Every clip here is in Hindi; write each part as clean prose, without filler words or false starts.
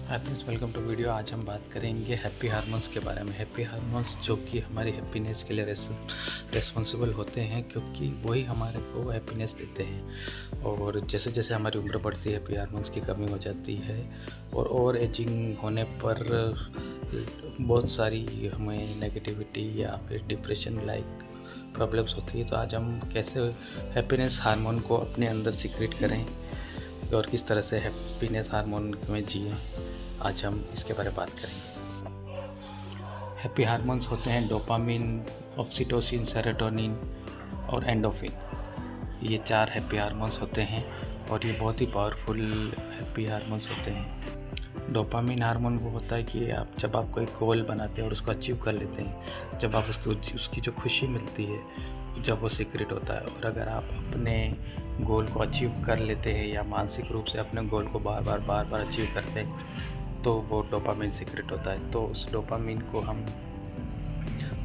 Hi friends, welcome to video. आज हम बात करेंगे हैप्पी हार्मोन्स के बारे में। हैप्पी हार्मोन्स जो कि हमारी हैप्पीनेस के लिए रेस्पॉन्सिबल होते हैं, क्योंकि वही हमारे को हैप्पीनेस देते हैं। और जैसे जैसे हमारी उम्र बढ़ती है, हैप्पी हार्मोन्स की कमी हो जाती है और ओवर एजिंग होने पर बहुत सारी हमें नेगेटिविटी या फिर डिप्रेशन लाइक प्रॉब्लम्स होती है। तो आज हम कैसे हैप्पीनेस हार्मोन को अपने अंदर सीक्रेट करें और किस तरह से हैप्पीनेस हार्मोन में जिए, आज हम इसके बारे में बात करेंगे। हैप्पी हार्मोन्स होते हैं डोपामिन, ऑक्सीटोसिन, सेरोटोनिन और एंडोफिन। ये 4 हैप्पी हार्मोन्स होते हैं और ये बहुत ही पावरफुल हैप्पी हार्मोन्स होते हैं। डोपामिन हार्मोन वो होता है कि जब आप कोई गोल बनाते हैं और उसको अचीव कर लेते हैं, जब आप उसकी जो खुशी मिलती है, जब वो सीक्रेट होता है। और अगर आप अपने गोल को अचीव कर लेते हैं या मानसिक रूप से अपने गोल को बार बार अचीव करते हैं, तो वो डोपामिन सीक्रेट होता है। तो उस डोपामिन को हम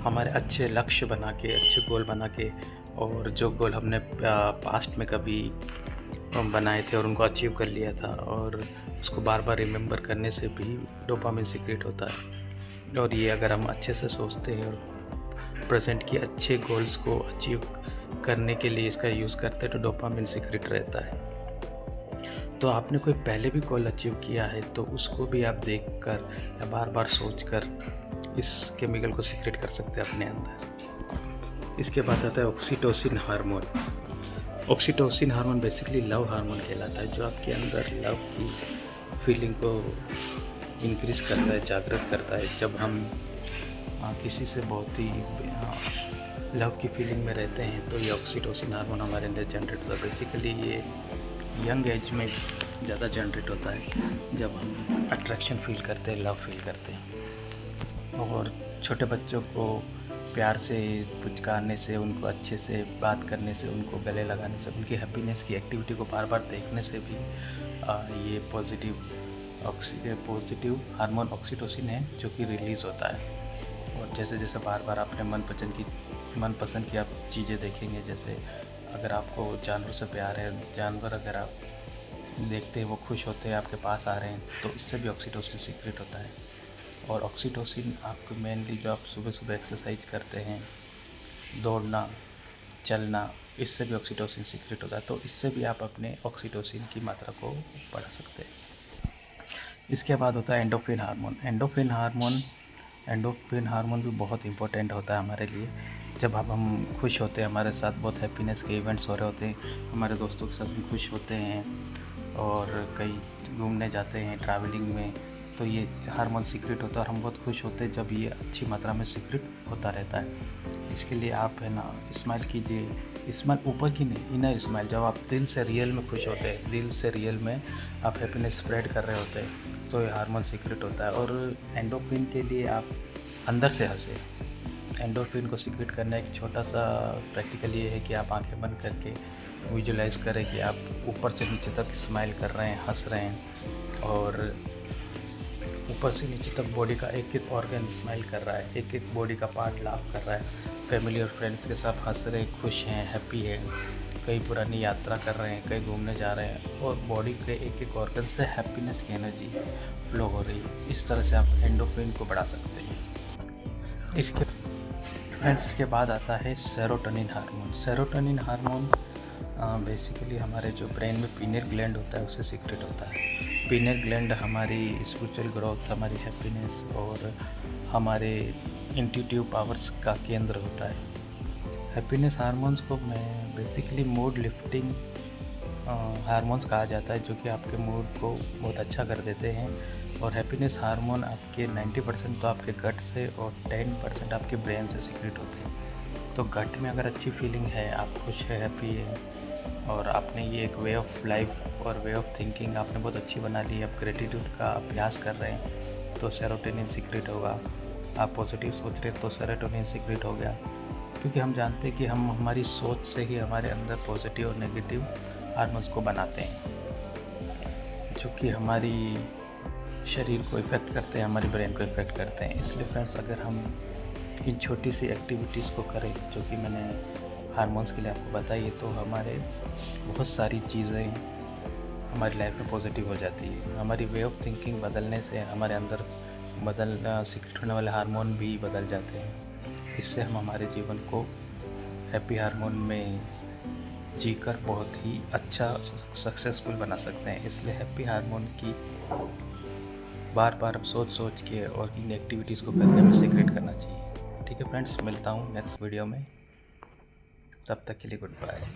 हमारे अच्छे लक्ष्य बना के, अच्छे गोल बना के, और जो गोल हमने पास्ट में कभी बनाए थे और उनको अचीव कर लिया था, और उसको बार बार रिमेंबर करने से भी डोपामिन सीक्रेट होता है। और ये अगर हम अच्छे से सोचते हैं और प्रेजेंट की अच्छे गोल्स को अचीव करने के लिए इसका यूज़ करते हैं, तो डोपामिन सीक्रेट रहता है। तो आपने कोई पहले भी गोल अचीव किया है तो उसको भी आप देखकर या बार बार सोचकर इस केमिकल को सीक्रेट कर सकते हैं अपने अंदर। इसके बाद आता है oxytocin hormone. Oxytocin hormone basically love hormone कहलाता है, जो आपके अंदर लव की फीलिंग को इंक्रीज़ करता है, जागृत करता है। जब हम किसी से बहुत ही लव की फीलिंग में रहते हैं तो ये ऑक्सीटोसिन हार्मोन हमारे अंदर जनरेट होता है। बेसिकली ये यंग एज में ज़्यादा जनरेट होता है, जब हम अट्रैक्शन फील करते हैं, लव फील करते हैं। और छोटे बच्चों को प्यार से पुचकारने से, उनको अच्छे से बात करने से, उनको गले लगाने से, उनकी हैप्पीनेस की एक्टिविटी को बार बार देखने से भी ये पॉजिटिव हार्मोन ऑक्सीटोसिन है जो कि रिलीज़ होता है। और जैसे जैसे बार बार अपने मनपसंद की आप चीज़ें देखेंगे, जैसे अगर आपको जानवर से प्यार है, जानवर अगर आप देखते हैं वो खुश होते हैं, आपके पास आ रहे हैं, तो इससे भी ऑक्सीटोसिन सीक्रेट होता है। और ऑक्सीटोसिन आपको मेनली जो आप सुबह सुबह एक्सरसाइज करते हैं, दौड़ना, चलना, इससे भी ऑक्सीटोसिन सीक्रेट होता है। तो इससे भी आप अपने ऑक्सीटोसिन की मात्रा को बढ़ा सकते हैं। इसके बाद होता है एंडोफिन हार्मोन। एंडोफिन हार्मोन भी बहुत इंपॉर्टेंट होता है हमारे लिए। जब हम खुश होते हैं, हमारे साथ बहुत हैप्पीनेस के इवेंट्स हो रहे होते हैं, हमारे दोस्तों के साथ हम खुश होते हैं और कहीं घूमने जाते हैं, ट्रैवलिंग में, तो ये हार्मोन सीक्रेट होता है और हम बहुत खुश होते हैं जब ये अच्छी मात्रा में सीक्रेट होता रहता है। इसके लिए आप है ना, स्माइल कीजिए। स्माइल ऊपर की नहीं, इनर स्माइल। जब आप दिल से रियल में खुश होते हैं, दिल से रियल में आप हैप्पीनेस स्प्रेड कर रहे होते हैं, तो ये हार्मोन सीक्रेट होता है। और एंडोफिन के लिए आप अंदर से हंसे। एंडोफिन को सीक्रेट करना एक छोटा सा प्रैक्टिकल ये है कि आप आंखें बंद करके विजुलाइज करें कि आप ऊपर से नीचे तक स्माइल कर रहे हैं, हंस रहे हैं, और ऊपर से नीचे तक बॉडी का एक एक ऑर्गन स्माइल कर रहा है, एक एक बॉडी का पार्ट लाभ कर रहा है। फैमिली और फ्रेंड्स के साथ हंस रहे, खुश हैं, हैप्पी है, कहीं पुरानी यात्रा कर रहे हैं, कहीं घूमने जा रहे हैं, और बॉडी के एक एक ऑर्गन से हैप्पीनेस की एनर्जी फ्लो हो रही है। इस तरह से आप एंडोफिन को बढ़ा सकते हैं। इसके बाद आता है serotonin hormone. Serotonin hormone basically हमारे जो ब्रेन में पीनियल ग्लैंड होता है उससे सीक्रेट होता है। पीनियल ग्लैंड हमारी स्पिरिचुअल ग्रोथ, हमारी हैप्पीनेस और हमारे इंट्यूटिव पावर्स का केंद्र होता है। हैप्पीनेस हार्मोन्स को मैं बेसिकली मूड लिफ्टिंग हार्मोन्स कहा जाता है, जो कि आपके मूड को बहुत अच्छा कर देते हैं। और हैप्पीनेस हार्मोन आपके 90% तो आपके गट से और 10% आपके ब्रेन से सीक्रेट होते हैं। तो गट में अगर अच्छी फीलिंग है, आप खुश है, हैप्पी है, और आपने ये एक वे ऑफ लाइफ और वे ऑफ थिंकिंग आपने बहुत अच्छी बना ली, आप ग्रेटिट्यूड का अभ्यास कर रहे हैं, तो सेरोटोनिन सीक्रेट होगा। आप पॉजिटिव सोच रहे हैं तो सेरोटोनिन सीक्रेट हो गया, क्योंकि हम जानते हैं कि हम हमारी सोच से ही हमारे अंदर पॉजिटिव और नेगेटिव हार्मोन्स को बनाते हैं, जो कि हमारी शरीर को इफ़ेक्ट करते हैं, हमारे ब्रेन को इफ़ेक्ट करते हैं। इसलिए फ्रेंड्स, अगर हम इन छोटी सी एक्टिविटीज़ को करें जो कि मैंने हार्मोन्स के लिए आपको बताई है, तो हमारे बहुत सारी चीज़ें हमारी लाइफ में पॉजिटिव हो जाती है। हमारी वे ऑफ थिंकिंग बदलने से हमारे अंदर सीक्रेट होने वाले हार्मोन भी बदल जाते हैं। इससे हम हमारे जीवन को हैप्पी हार्मोन में जीकर बहुत ही अच्छा सक्सेसफुल बना सकते हैं। इसलिए हैप्पी हार्मोन की बार बार सोच के और इन एक्टिविटीज़ को करके हमें सीक्रेट करना चाहिए। ठीक है फ्रेंड्स, मिलता हूँ नेक्स्ट वीडियो में, तब तक के लिए गुड बाय।